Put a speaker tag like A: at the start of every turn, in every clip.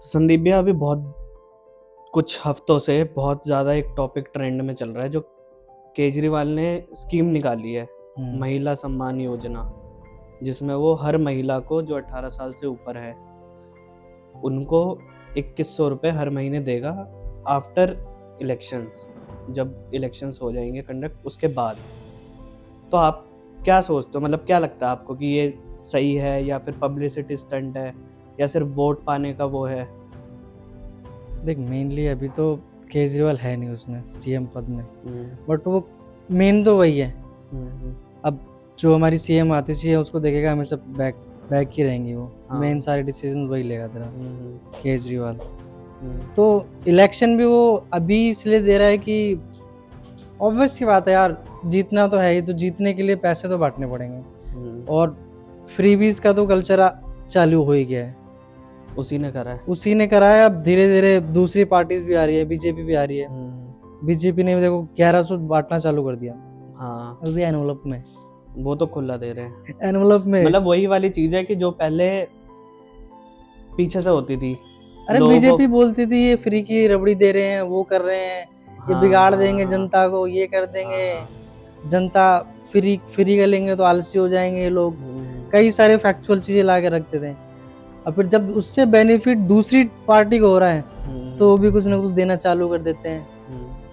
A: संदीप भैया, अभी बहुत कुछ हफ्तों से बहुत ज़्यादा एक टॉपिक ट्रेंड में चल रहा है, जो केजरीवाल ने स्कीम निकाली है, महिला सम्मान योजना, जिसमें वो हर महिला को जो 18 साल से ऊपर है उनको 2100 रुपये हर महीने देगा आफ्टर इलेक्शंस, जब इलेक्शंस हो जाएंगे कंडक्ट उसके बाद। तो आप क्या सोचते हो, मतलब क्या लगता है आपको कि ये सही है या फिर पब्लिसिटी स्टंट है या सिर्फ वोट पाने का वो है?
B: देख, मेनली अभी तो केजरीवाल है नहीं उसमें सीएम पद में, बट वो मेन तो वही है। अब जो हमारी सीएम आतिशी है उसको देखेगा, हमेशा बैक ही रहेंगी वो।
A: हाँ।
B: मेन सारे डिसीजन वही लेगा तेरा केजरीवाल।
A: हम्म।
B: तो इलेक्शन भी वो अभी इसलिए दे रहा है कि ऑब्वियस सी बात है यार, जीतना तो है ही, तो जीतने के लिए पैसे तो बांटने पड़ेंगे। और फ्रीबीज का तो कल्चर चालू हो ही गया है,
A: उसी ने करा है।
B: अब धीरे धीरे दूसरी पार्टीज भी आ रही है, बीजेपी भी आ रही है। बीजेपी ने भी देखो 1100 बांटना चालू कर दिया।
A: हाँ,
B: अभी एनवलप में,
A: वो तो खुला दे रहे हैं।
B: एनवलप में
A: मतलब वही वाली चीज है कि जो पहले पीछे से होती थी।
B: अरे बीजेपी बोलती थी ये फ्री की रबड़ी दे रहे हैं, वो कर रहे हैं, ये बिगाड़ देंगे जनता को, ये कर देंगे, जनता फ्री का लेंगे तो आलसी हो जाएंगे ये लोग। कई सारे फैक्चुअल चीजें ला के रखते थे। और फिर जब उससे बेनिफिट दूसरी पार्टी को हो रहा है तो वो भी कुछ ना कुछ देना चालू कर देते हैं।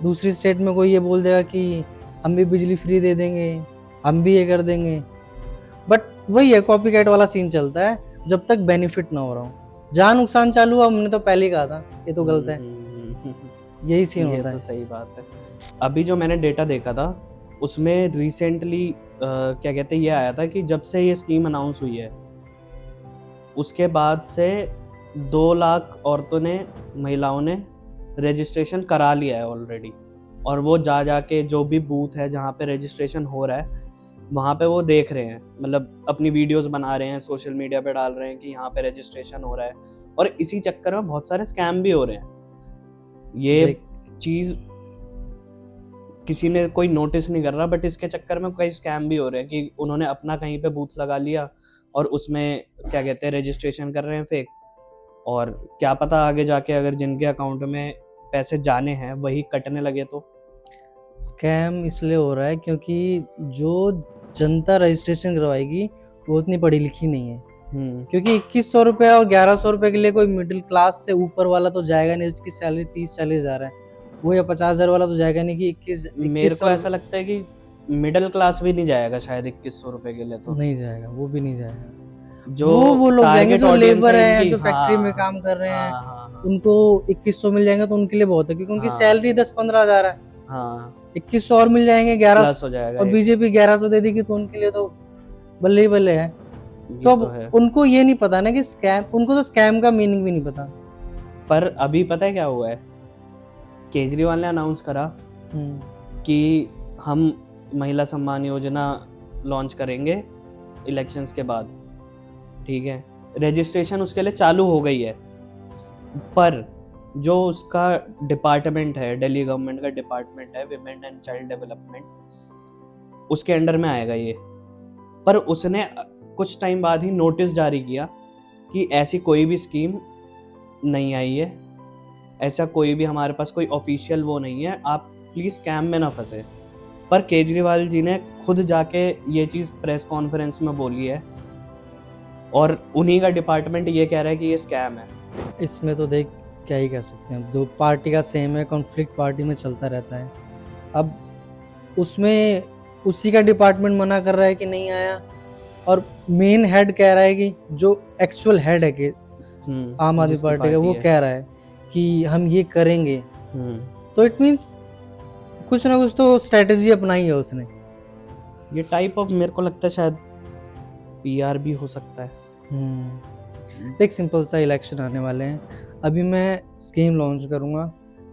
B: दूसरी स्टेट में कोई ये बोल देगा कि हम भी बिजली फ्री दे देंगे, हम भी ये कर देंगे। बट वही है, कॉपी कैट वाला सीन चलता है जब तक बेनिफिट ना हो रहा हो। जहाँ नुकसान चालू हुआ, हमने तो पहले ही कहा था ये तो गलत है। यही सीन होता है।
A: तो सही बात है। अभी जो मैंने डेटा देखा था उसमें रिसेंटली क्या कहते हैं, ये आया था कि जब से ये स्कीम अनाउंस हुई है उसके बाद से 2 लाख औरतों ने, महिलाओं ने रजिस्ट्रेशन करा लिया है ऑलरेडी। और वो जाके जो भी बूथ है जहाँ पे रजिस्ट्रेशन हो रहा है वहाँ पे वो देख रहे हैं, मतलब अपनी वीडियोस बना रहे हैं, सोशल मीडिया पे डाल रहे हैं कि यहाँ पे रजिस्ट्रेशन हो रहा है। और इसी चक्कर में बहुत सारे स्कैम भी हो रहे हैं। ये चीज किसी ने कोई नोटिस नहीं कर रहा, बट इसके चक्कर में कई स्कैम भी हो रहे हैं कि उन्होंने अपना कहीं पे बूथ लगा लिया और उसमें क्या कहते हैं रजिस्ट्रेशन कर रहे हैं फेक। और क्या पता आगे जाके अगर जिनके अकाउंट में पैसे जाने हैं वही कटने लगे तो।
B: स्कैम इसलिए हो रहा है क्योंकि जो जनता रजिस्ट्रेशन करवाएगी वो उतनी पढ़ी लिखी नहीं है। क्योंकि 2100 रुपया और 1100 रुपए के लिए कोई मिडिल क्लास से ऊपर वाला तो जाएगा नहीं, जिसकी सैलरी 30-40 हजार है, वो या 50,000 वाला तो जाएगा नहीं कि 21।
A: मेरे को ऐसा लगता है कि मिडिल क्लास भी नहीं जाएगा शायद 2100 रुपए के लिए, तो
B: नहीं जाएगा, वो भी नहीं जाएगा।
A: जो
B: वो लोग जाएंगे जो लेबर है, जो
A: हाँ,
B: फैक्ट्री में काम कर रहे हैं,
A: हाँ,
B: उनको 2100 मिल जाएंगे तो उनके लिए बहुत है, क्योंकि उनकी सैलरी 10-15 हजार है।
A: हाँ,
B: 2100 और मिल जाएंगे, 1100
A: हो जाएगा।
B: और बीजेपी 1100 दे देगी तो उनके लिए तो बल्ले ही बल्ले है। तो अब उनको ये नहीं पता ना कि स्कैम, उनको तो स्कैम का मीनिंग भी नहीं पता।
A: पर अभी पता है क्या हुआ है, केजरीवाल ने अनाउंस करा कि हम महिला सम्मान योजना लॉन्च करेंगे इलेक्शंस के बाद। ठीक है, रजिस्ट्रेशन उसके लिए चालू हो गई है, पर जो उसका डिपार्टमेंट है, दिल्ली गवर्नमेंट का डिपार्टमेंट है विमेन एंड चाइल्ड डेवलपमेंट, उसके अंडर में आएगा ये। पर उसने कुछ टाइम बाद ही नोटिस जारी किया कि ऐसी कोई भी स्कीम नहीं आई है, ऐसा कोई भी हमारे पास कोई ऑफिशियल वो नहीं है, आप प्लीज स्कैम में ना फंसे। पर केजरीवाल जी ने खुद जाके ये चीज प्रेस कॉन्फ्रेंस में बोली है और उन्हीं का डिपार्टमेंट ये कह रहा है कि ये स्कैम है।
B: इसमें तो देख, क्या ही कह सकते हैं, दो पार्टी का सेम है, कॉन्फ्लिक्ट पार्टी में चलता रहता है। अब उसमें उसी का डिपार्टमेंट मना कर रहा है कि नहीं आया, और मेन हेड कह रहा है कि जो एक्चुअल हेड है कि आम आदमी पार्टी का, वो कह रहा है कि हम ये करेंगे। तो इट मींस कुछ ना कुछ तो स्ट्रेटेजी अपनाई है उसने।
A: ये टाइप ऑफ मेरे को लगता है शायद पीआर भी हो सकता है।
B: देख, सिंपल सा इलेक्शन आने वाले हैं, अभी मैं स्कीम लॉन्च करूंगा,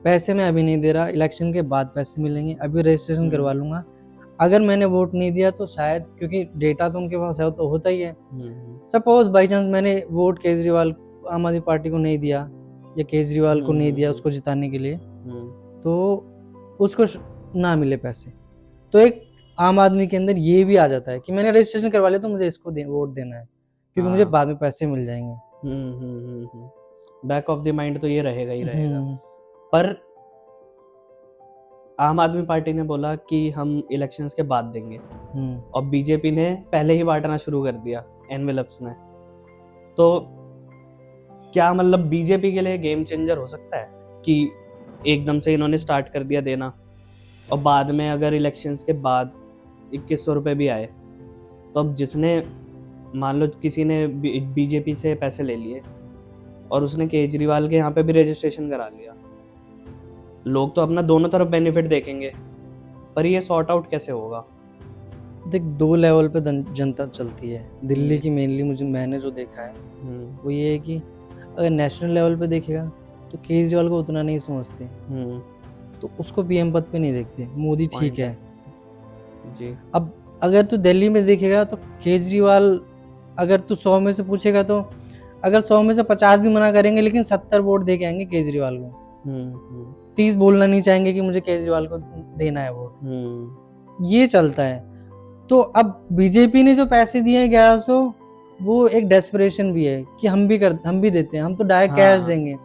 B: पैसे मैं अभी नहीं दे रहा, इलेक्शन के बाद पैसे मिलेंगे, अभी रजिस्ट्रेशन करवा लूंगा। अगर मैंने वोट नहीं दिया तो शायद, क्योंकि डेटा तो उनके पास है तो होता ही है, सपोज बाई चांस मैंने वोट केजरीवाल आम आदमी पार्टी को नहीं दिया या केजरीवाल को नहीं दिया उसको जिताने के लिए, तो उसको ना मिले पैसे, तो एक आम आदमी के अंदर ये भी आ जाता है कि मैंने रजिस्ट्रेशन करवा लिया तो मुझे इसको वोट देना है, क्योंकि मुझे बाद में पैसे मिल जाएंगे।
A: बैक ऑफ द माइंड तो ये रहेगा ही रहेगा।
B: हम्म,
A: पर आम आदमी पार्टी ने बोला कि हम इलेक्शंस के बाद देंगे, और बीजेपी ने पहले ही बांटना शुरू कर दिया एनवेलप्स में। तो क्या मतलब बीजेपी के लिए गेम चेंजर हो सकता है कि एकदम से इन्होंने स्टार्ट कर दिया देना, और बाद में अगर इलेक्शंस के बाद 2100 रुपये भी आए, तो अब जिसने मान लो किसी ने बीजेपी से पैसे ले लिए और उसने केजरीवाल के यहाँ पे भी रजिस्ट्रेशन करा लिया, लोग तो अपना दोनों तरफ बेनिफिट देखेंगे, पर ये सॉर्ट आउट कैसे होगा?
B: देख, 2 लेवल पे जनता चलती है दिल्ली की मेनली। मैंने जो देखा है वो ये है कि अगर नेशनल लेवल पे देखेगा तो केजरीवाल को उतना नहीं समझते, तो उसको पीएम पद पे नहीं देखते। मोदी ठीक है
A: जी।
B: अब अगर तू दिल्ली में देखेगा तो केजरीवाल, अगर तू 100 में से पूछेगा तो अगर 100 में से 50 भी मना करेंगे, लेकिन 70 वोट दे के आएंगे केजरीवाल को। 30 बोलना नहीं चाहेंगे कि मुझे केजरीवाल को देना है वोट। ये चलता है। तो अब बीजेपी ने जो पैसे दिए हैं 1100, वो एक डेस्परेशन भी है कि हम भी देते हैं, हम तो डायरेक्ट कैश देंगे।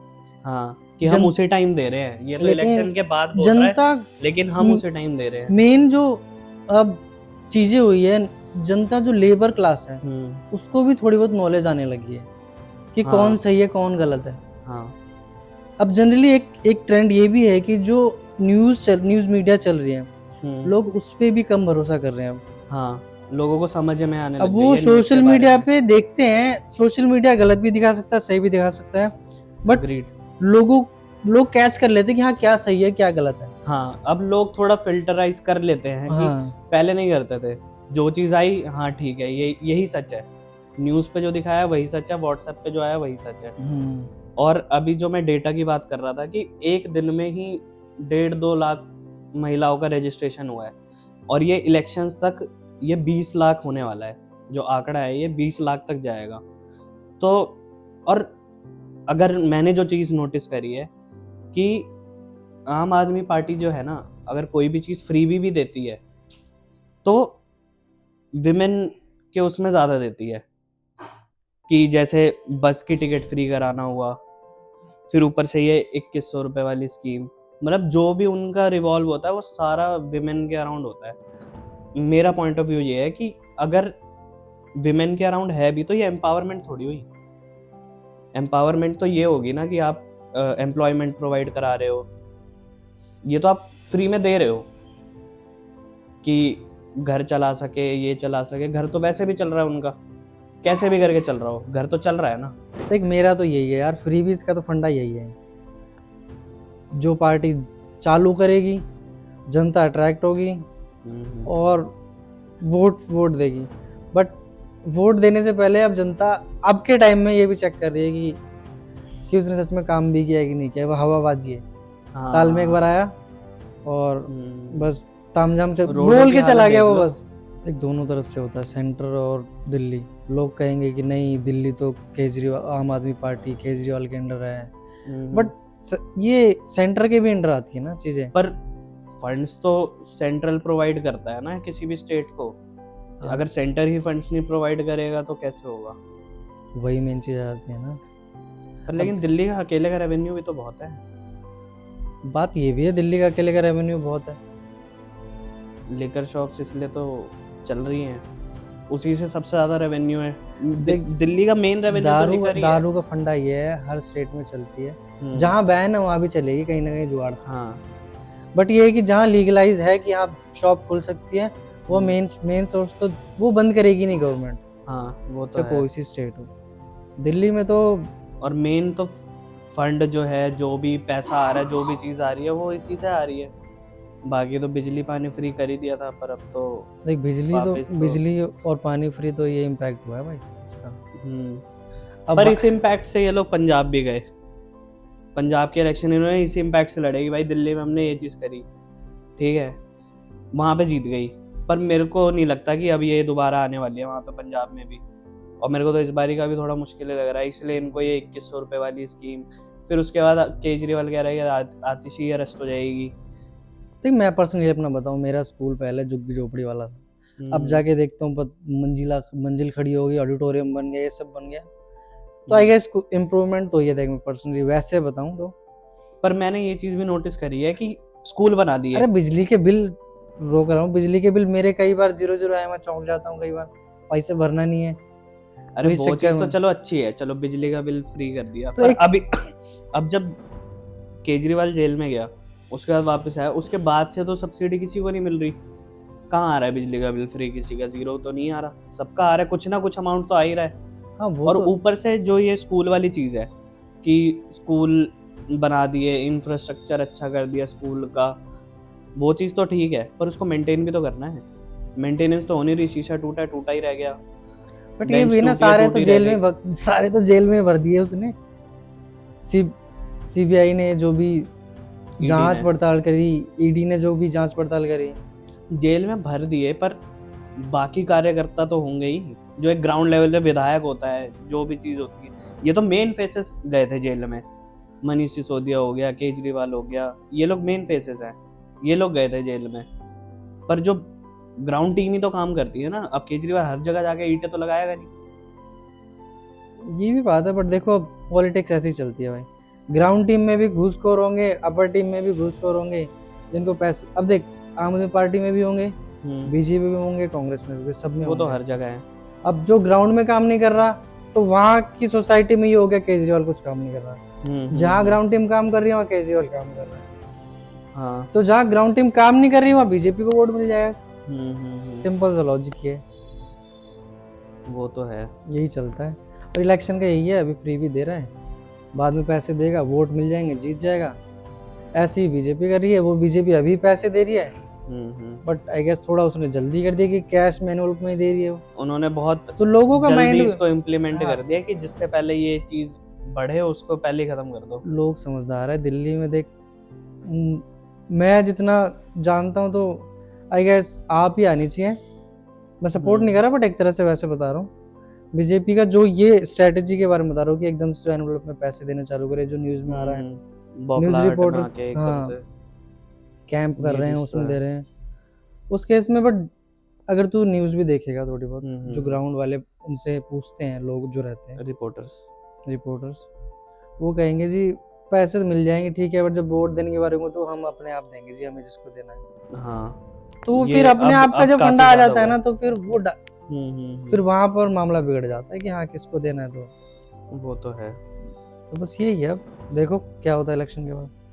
A: हाँ, कि हम उसी टाइम दे रहे हैं, ये तो इलेक्शन के बाद बोल रहा है,
B: जनता,
A: लेकिन हम उसी टाइम दे रहे हैं।
B: मेन जो अब चीजें हुई है, जनता जो लेबर क्लास है उसको भी थोड़ी बहुत नॉलेज आने लगी है कि कौन सही है कौन गलत है। अब जनरली एक ट्रेंड ये भी है कि जो न्यूज मीडिया चल रही है, लोग उस पे भी कम भरोसा कर रहे हैं अब।
A: लोगों को समझ में आने लग
B: अब वो सोशल मीडिया पे देखते हैं, सोशल मीडिया गलत भी दिखा सकता है, सही भी दिखा सकता है, बट लोग कैच कर लेते हैं कि हाँ क्या सही है क्या गलत है।
A: अब लोग थोड़ा फिल्टराइज कर लेते हैं कि पहले नहीं करते थे, जो चीज आई हाँ ठीक है, यही सच है, न्यूज पे जो दिखाया वही सच है, व्हाट्सएप पे जो आया वही सच है। और अभी जो मैं डेटा की बात कर रहा था कि एक दिन में ही 1.5-2 लाख महिलाओं का रजिस्ट्रेशन हुआ है, और ये इलेक्शंस तक ये 20 लाख होने वाला है, जो आंकड़ा है ये 20 लाख तक जाएगा। तो और अगर मैंने जो चीज़ नोटिस करी है कि आम आदमी पार्टी जो है ना, अगर कोई भी चीज़ फ्री भी देती है तो विमेन के उसमें ज़्यादा देती है, कि जैसे बस की टिकट फ्री कराना हुआ, फिर ऊपर से ये 2100 रुपये वाली स्कीम, मतलब जो भी उनका रिवॉल्व होता है वो सारा विमेन के अराउंड होता है। मेरा पॉइंट ऑफ व्यू ये है कि अगर विमेन के अराउंड है भी तो ये एम्पावरमेंट थोड़ी हुई। एम्पावरमेंट तो ये होगी ना कि आप एम्प्लॉयमेंट प्रोवाइड करा रहे हो, ये तो आप फ्री में दे रहे हो कि घर चला सके, ये चला सके। घर तो वैसे भी चल रहा है उनका, कैसे भी करके चल रहा हो, घर तो चल रहा है ना।
B: देख, मेरा तो यही है यार, फ्रीबीज का तो फंडा यही है, जो पार्टी चालू करेगी जनता अट्रैक्ट होगी और वोट देगी। बट वोट देने से पहले अब जनता अब के टाइम में ये भी चेक कर रही है कि उसने सच में काम भी किया है कि नहीं किया। वो हवाबाजी है, साल में एक बार आया और बस तामझाम से बोल के चला गया वो बस। एक दोनों तरफ से होता है, सेंटर और दिल्ली। लोग कहेंगे कि नहीं, दिल्ली तो केजरीवाल, आम आदमी पार्टी केजरीवाल के अंडर है, बट ये सेंटर के भी अंडर आती है ना चीजें।
A: पर फंड्स तो सेंट्रल प्रोवाइड करता है ना किसी भी स्टेट को। अगर सेंटर ही फंड्स नहीं प्रोवाइड करेगा तो कैसे होगा?
B: वही मेन चीज आ जाती है ना।
A: पर लेकिन दिल्ली का अकेले का रेवेन्यू भी तो बहुत है।
B: बात ये भी है, दिल्ली का अकेले का रेवेन्यू बहुत है।
A: लिकर शॉप्स इसलिए तो चल रही हैं, उसी से सबसे ज्यादा रेवेन्यू है। दिल्ली का मेन रेवेन्यू
B: दारू का फंडा ये है, हर स्टेट में चलती है। जहाँ बैन है वहाँ भी चलेगी कहीं ना कहीं जुगाड़ से। बट ये है कि जहाँ लीगलाइज है कि आप शॉप खोल सकती है, वो मेन सोर्स तो वो बंद करेगी नहीं गवर्नमेंट।
A: वो तो
B: कोई सी स्टेट हो, दिल्ली में तो। और
A: मेन तो फंड जो है, जो भी पैसा आ रहा है, जो भी चीज आ रही है, वो इसी से आ रही है। बाकी तो बिजली पानी फ्री कर ही दिया था, पर अब तो
B: देख, बिजली और पानी फ्री तो ये इम्पैक्ट हुआ है भाई इसका।
A: पर इस इम्पैक्ट से ये लोग पंजाब भी गए। पंजाब के इलेक्शन इन्होंने इसी इम्पैक्ट से लड़ेगी, भाई दिल्ली में हमने ये चीज़ करी, ठीक है, वहाँ पे जीत गई। पर मेरे को नहीं लगता कि अब ये दोबारा आने वाली है वहाँ पे पंजाब में भी। और मेरे को तो इस बारी का भी थोड़ा मुश्किल लग रहा है, इसलिए इनको ये 2100 रुपये वाली स्कीम, फिर उसके बाद केजरीवाल कह रहा है कि आतिशी अरेस्ट हो जाएगी।
B: देख, मैं पर्सनली अपना बताऊँ, मेरा स्कूल पहले झुग्गी झोपड़ी वाला था। अब जाके देखता हूँ मंजिल खड़ी हो गई, ऑडिटोरियम बन गया, ये सब बन गया। तो आई गेस इम्प्रूवमेंट तो ये देख, मैं पर्सनली वैसे बताऊं तो।
A: पर मैंने ये चीज भी नोटिस करी है कि स्कूल बना दिए।
B: अरे बिजली के बिल रोक रहा हूँ, बिजली के बिल मेरे कई बार 0 आए, मैं चौंक जाता हूँ, कई बार पैसे भरना नहीं है।
A: अरे
B: तो इस
A: वो
B: चक्कर
A: चीज तो
B: में
A: चलो अच्छी है, चलो बिजली का बिल फ्री कर दिया।
B: तो
A: पर
B: एक
A: अभी अब जब केजरीवाल जेल में गया, उसके बाद वापस आया, उसके बाद से तो सब्सिडी किसी को नहीं मिल रही। कहाँ आ रहा है बिजली का बिल फ्री? किसी का जीरो तो नहीं आ रहा, सबका आ रहा है, कुछ ना कुछ अमाउंट तो आ ही रहा है।
B: हाँ वो
A: और
B: तो
A: ऊपर से जो ये स्कूल वाली चीज है कि स्कूल बना दिए, इंफ्रास्ट्रक्चर अच्छा कर दिया स्कूल का, वो चीज तो ठीक है, पर उसको मेंटेन भी तो करना है। मेंटेनेंस तो होनी रही, शीशा टूटा टूटा ही रह गया,
B: बट ये
A: बेंच
B: भी ना
A: टूटी है
B: सारे तो
A: टूटी रह
B: जेल
A: गई।
B: में सारे तो जेल में भर दिए उसने। सीबीआई ने जो भी जांच
A: ने
B: पड़ताल करी, ईडी ने जो भी जांच पड़ताल करी,
A: जेल में भर दिए, पर बाकी कार्यकर्ता तो होंगे ही, जो एक ग्राउंड लेवल पे विधायक होता है, जो भी चीज होती है। ये तो मेन फेसेस गए थे जेल में, मनीष सिसोदिया हो गया, केजरीवाल हो गया, ये लोग मेन फेसेस हैं, ये लोग गए थे जेल में। पर जो ग्राउंड टीम ही तो काम करती है ना। अब केजरीवाल हर जगह जाके ईंटें तो लगाएगा नहीं।
B: ये भी बात है। बट देखो पॉलिटिक्स ऐसी चलती है भाई, ग्राउंड टीम में भी घूसखोर होंगे, अपर टीम में भी घूसखोर होंगे, जिनको पैसे, अब देख आम आदमी पार्टी में भी होंगे, बीजेपी में होंगे, कांग्रेस में भी, सब में
A: वो तो
B: होंगे।
A: हर जगह है।
B: अब जो ग्राउंड में काम नहीं कर रहा, तो वहाँ की सोसाइटी में ये हो गया केजरीवाल कुछ काम नहीं कर रहा। जहाँ ग्राउंड टीम काम कर रही है वहाँ केजरीवाल काम कर रहा है।
A: हाँ।
B: तो जहाँ ग्राउंड टीम काम नहीं कर रही वहाँ बीजेपी को वोट मिल जाएगा। सिंपल सा लॉजिक है,
A: वो तो है।
B: यही चलता है। और इलेक्शन का यही है, अभी फ्री भी दे रहा है, बाद में पैसे देगा, वोट मिल जाएंगे, जीत जाएगा। ऐसी ही बीजेपी कर रही है, वो बीजेपी अभी पैसे दे रही है, बट आई गेस थोड़ा उसने जल्दी कर दिया कि कैश मैनुअल में दे रही है वो।
A: उन्होंने बहुत
B: तो लोगों का
A: जल्दी
B: माइंड
A: इसको इम्प्लीमेंट
B: हाँ,
A: कर दिया कि जिससे पहले ये चीज बढ़े उसको पहले ही खत्म कर दो।
B: लोग समझदार है। दिल्ली में देख, मैं जितना जानता हूँ तो आई गेस आप ही आनी चाहिए। मैं सपोर्ट नहीं कर रहा, बट एक तरह से वैसे बता रहा हूँ बीजेपी का जो ये स्ट्रेटेजी के बारे में बता रहा हूँ कि एकदम से एनवलप में पैसे देने चालू करे, जो न्यूज में आ रहा है, न्यूज रिपोर्ट
A: एकदम से
B: कैंप कर
A: ये
B: रहे हैं,
A: चीज
B: उसमें
A: तो
B: दे
A: है।
B: रहे हैं उस केस में। बट अगर तू न्यूज भी देखेगा थोड़ी बहुत, जो ग्राउंड वाले उनसे पूछते हैं, लोग जो रहते हैं रिपोर्टर्स, वो कहेंगे जी पैसे तो मिल जाएंगे ठीक है, बट जब वोट देने के बारे में तो हम अपने आप देंगे जी, हमें जिसको देना है।
A: हाँ,
B: तो
A: ये
B: फिर अपने आप का
A: अब
B: जब
A: काफी
B: फंडा आ
A: ज्यादा
B: जाता है
A: हुआ
B: ना, तो फिर वो फिर वहां पर मामला बिगड़ जाता है कि हाँ किसको देना है। तो
A: वो तो है।
B: बस यही है, अब देखो क्या होता है इलेक्शन के बाद।